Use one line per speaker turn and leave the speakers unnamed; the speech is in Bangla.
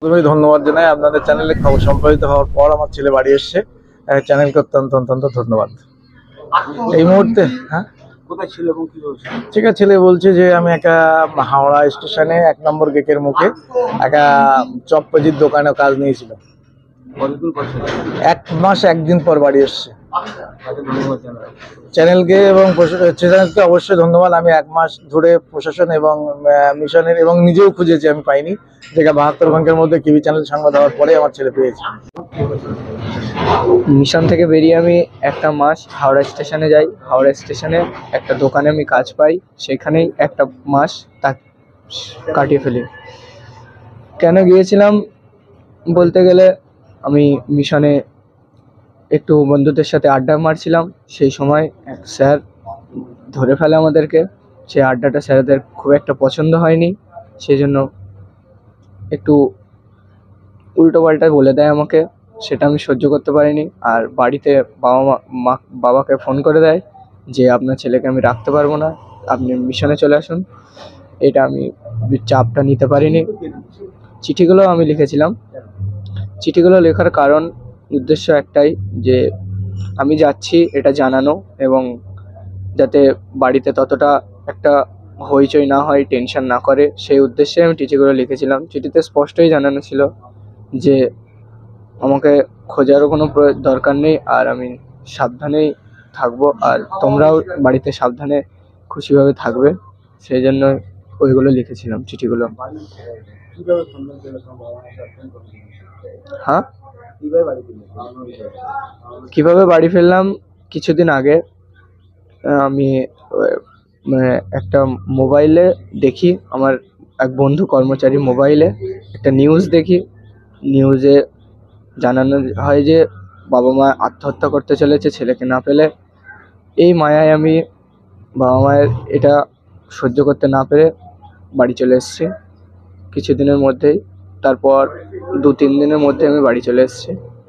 প্রথমেই ধন্যবাদ জানাই আপনাদের চ্যানেলে খবর সম্প্রচারিত হওয়ার পর আমার ছেলে বাড়ি এসছে। চ্যানেলকে অত্যন্ত অত্যন্ত ধন্যবাদ। এই মুহূর্তে হ্যাঁ
কোথায় ছিল এবং কি বলছে?
ঠিক আছে, ছেলে বলছে যে আমি একটা হাওড়া স্টেশনে 1 নম্বর গেটের মুখে একটা চপবাজির দোকানে কাজ নিয়েছিল।
কতদিন পর ছিল?
1 মাস 1 দিন পর বাড়ি এসছে।
তাকে ধন্যবাদ জানাই।
চ্যানেলকে এবং চ্যানেলকে অবশ্যই ধন্যবাদ। আমি 1 মাস ধরে প্রশাসন এবং মিশনের এবং নিজেও খুঁজেছি, আমি পাইনি। যেটা 72 ঘন্টার মধ্যে টিভি চ্যানেল সংবাদ দেওয়ার পরে আমার ছেলে পেয়েছে।
মিশন থেকে বেরিয়ে আমি 1 মাস হাওড়া স্টেশনে যাই। হাওড়া স্টেশনে একটা দোকানে আমি কাজ পাই, সেখানেই 1 মাস তা কাটিয়ে ফেলি। কেন গিয়েছিলাম বলতে গেলে, আমি মিশনে একটু বন্ধুদের সাথে আড্ডা মারছিলাম। সেই সময় এক স্যার ধরে ফেলে আমাদেরকে। সেই আড্ডাটা স্যারদের খুব একটা পছন্দ হয়নি, সেই জন্য একটু উল্টোপাল্টা বলে দেয় আমাকে। সেটা আমি সহ্য করতে পারিনি। আর বাড়িতে বাবাকে ফোন করে দেয় যে আপনার ছেলেকে আমি রাখতে পারবো না, আপনি মিশনে চলে আসুন। এটা আমি চাপটা নিতে পারিনি। চিঠিগুলো আমি লিখেছিলাম। চিঠিগুলো লেখার কারণ উদ্দেশ্য একটাই, যে আমি যাচ্ছি এটা জানানো, এবং যাতে বাড়িতে ততটা একটা হইচই না হয়, টেনশন না করে, সেই উদ্দেশ্যে আমি চিঠিগুলো লিখেছিলাম। চিঠিতে স্পষ্টই জানানো ছিল যে আমাকে খোঁজারও কোনো দরকার নেই, আর আমি সাবধানেই থাকবো, আর তোমরাও বাড়িতে সাবধানে খুশিভাবে থাকবে। সেই জন্য ওইগুলো লিখেছিলাম চিঠিগুলো।
কিভাবে সন্ধান পেলে তোমার বাবা মাকে ফোন করতে?
হ্যাঁ,
কিভাবে বাড়ি ফিরলে?
কিভাবে বাড়ি ফিরলাম? কিছুদিন আগে আমি মানে একটা মোবাইলে দেখি, আমার এক বন্ধু কর্মচারী মোবাইলে একটা নিউজ দেখি। নিউজে জানানো হয় যে বাবা মা আত্মহত্যা করতে চলেছে ছেলেকে না পেলে। এই মায়ায় আমি বাবা মায়ের এটা সহ্য করতে না পেরে বাড়ি চলে এসেছি কিছুদিনের মধ্যেই। তারপর 2-3 দিনের মধ্যে আমি বাড়ি চলে এসেছি।